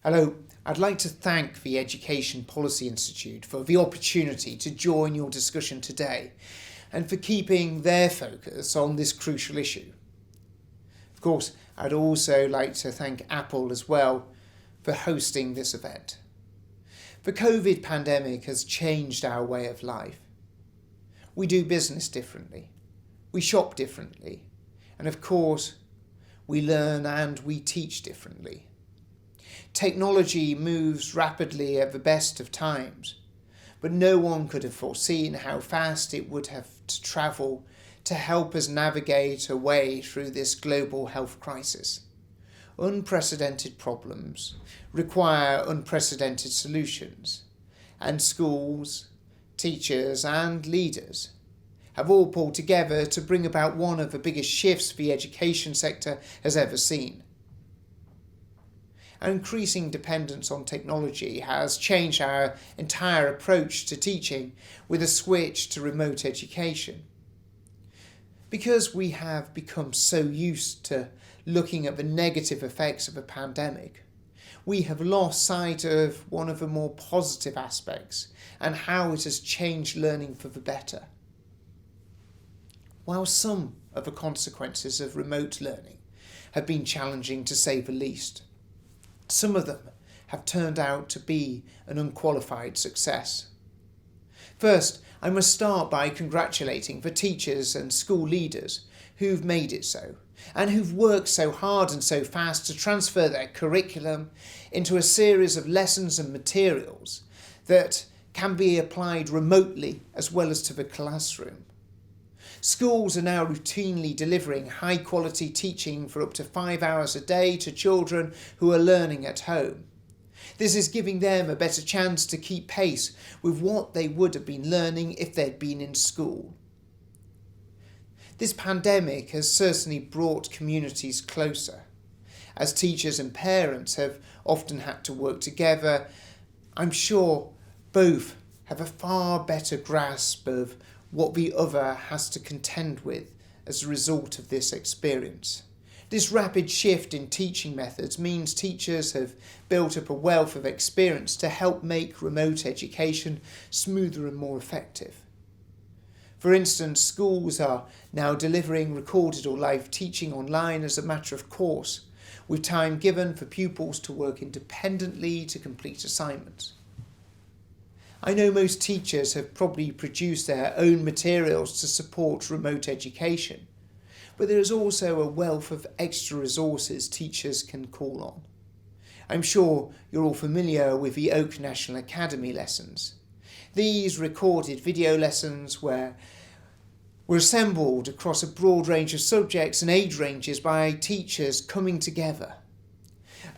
Hello, I'd like to thank the Education Policy Institute for the opportunity to join your discussion today and for keeping their focus on this crucial issue. Of course, I'd also like to thank Apple as well for hosting this event. The COVID pandemic has changed our way of life. We do business differently, we shop differently, and of course, we learn and we teach differently. Technology moves rapidly at the best of times, but no one could have foreseen how fast it would have to travel to help us navigate a way through this global health crisis. Unprecedented problems require unprecedented solutions, and schools, teachers and leaders have all pulled together to bring about one of the biggest shifts the education sector has ever seen. Our increasing dependence on technology has changed our entire approach to teaching with a switch to remote education. Because we have become so used to looking at the negative effects of a pandemic, we have lost sight of one of the more positive aspects and how it has changed learning for the better. While some of the consequences of remote learning have been challenging to say the least, some of them have turned out to be an unqualified success. First, I must start by congratulating the teachers and school leaders who've made it so, and who've worked so hard and so fast to transfer their curriculum into a series of lessons and materials that can be applied remotely as well as to the classroom. Schools are now routinely delivering high-quality teaching for up to 5 hours a day to children who are learning at home. This is giving them a better chance to keep pace with what they would have been learning if they'd been in school. This pandemic has certainly brought communities closer. As teachers and parents have often had to work together, I'm sure both have a far better grasp of what the other has to contend with as a result of this experience. This rapid shift in teaching methods means teachers have built up a wealth of experience to help make remote education smoother and more effective. For instance, schools are now delivering recorded or live teaching online as a matter of course, with time given for pupils to work independently to complete assignments. I know most teachers have probably produced their own materials to support remote education, but there is also a wealth of extra resources teachers can call on. I'm sure you're all familiar with the Oak National Academy lessons. These recorded video lessons were assembled across a broad range of subjects and age ranges by teachers coming together.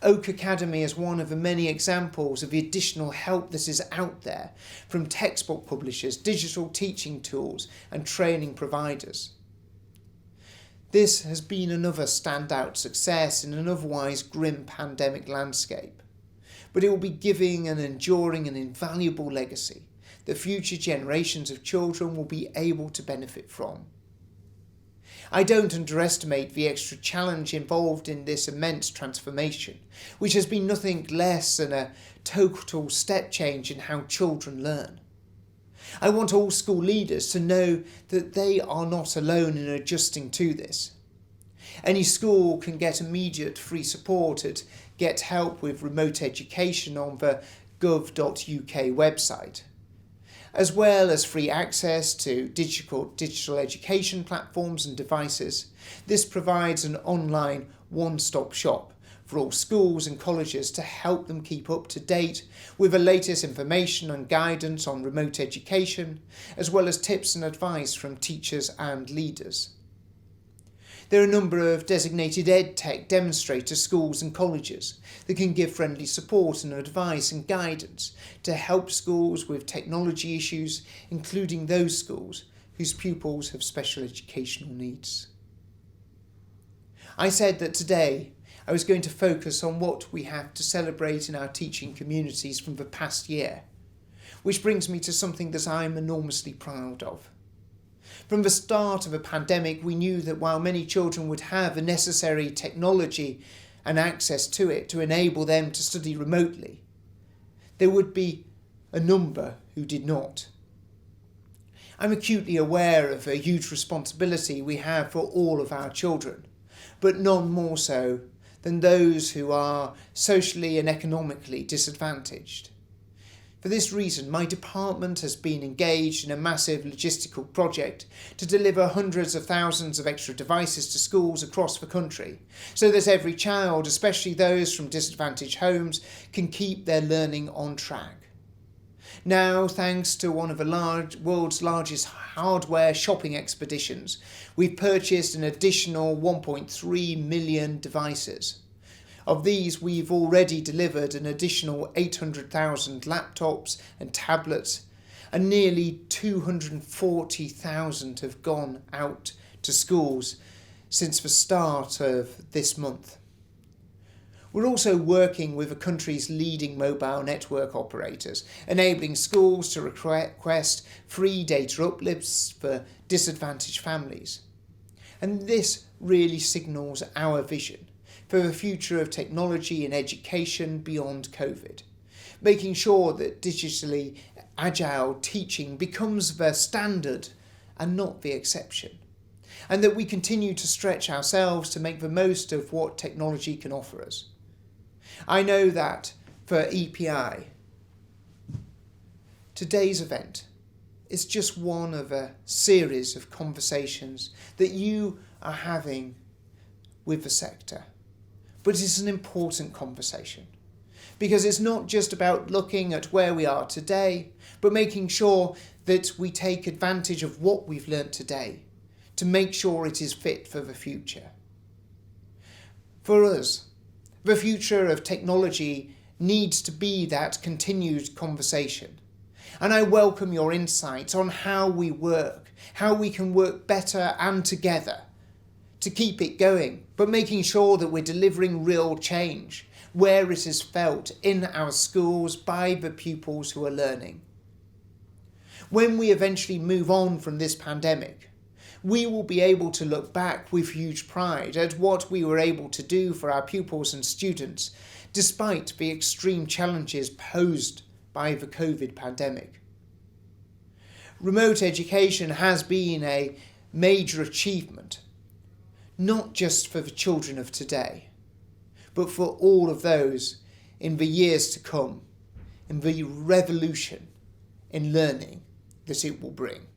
Oak Academy is one of the many examples of the additional help that is out there from textbook publishers, digital teaching tools and training providers. This has been another standout success in an otherwise grim pandemic landscape, but it will be giving an enduring and invaluable legacy that future generations of children will be able to benefit from. I don't underestimate the extra challenge involved in this immense transformation, which has been nothing less than a total step change in how children learn. I want all school leaders to know that they are not alone in adjusting to this. Any school can get immediate free support at Get Help with Remote Education on the gov.uk website, as well as free access to digital education platforms and devices. This provides an online one-stop shop for all schools and colleges to help them keep up to date with the latest information and guidance on remote education, as well as tips and advice from teachers and leaders. There are a number of designated EdTech demonstrator schools and colleges that can give friendly support and advice and guidance to help schools with technology issues, including those schools whose pupils have special educational needs. I said that today I was going to focus on what we have to celebrate in our teaching communities from the past year, which brings me to something that I'm enormously proud of. From the start of a pandemic, we knew that while many children would have the necessary technology and access to it to enable them to study remotely, there would be a number who did not. I'm acutely aware of a huge responsibility we have for all of our children, but none more so than those who are socially and economically disadvantaged. For this reason, my department has been engaged in a massive logistical project to deliver hundreds of thousands of extra devices to schools across the country, so that every child, especially those from disadvantaged homes, can keep their learning on track. Now, thanks to one of the world's largest hardware shopping expeditions, we've purchased an additional 1.3 million devices. Of these, we've already delivered an additional 800,000 laptops and tablets, and nearly 240,000 have gone out to schools since the start of this month. We're also working with the country's leading mobile network operators, enabling schools to request free data uplifts for disadvantaged families. And this really signals our vision for the future of technology and education beyond COVID, making sure that digitally agile teaching becomes the standard and not the exception, and that we continue to stretch ourselves to make the most of what technology can offer us. I know that for EPI, today's event is just one of a series of conversations that you are having with the sector. But it's an important conversation, because it's not just about looking at where we are today, but making sure that we take advantage of what we've learnt today to make sure it is fit for the future. For us, the future of technology needs to be that continued conversation. And I welcome your insights on how we work, how we can work better and together to keep it going, but making sure that we're delivering real change where it is felt in our schools by the pupils who are learning. When we eventually move on from this pandemic, we will be able to look back with huge pride at what we were able to do for our pupils and students, despite the extreme challenges posed by the COVID pandemic. Remote education has been a major achievement, not just for the children of today, but for all of those in the years to come, in the revolution in learning that it will bring.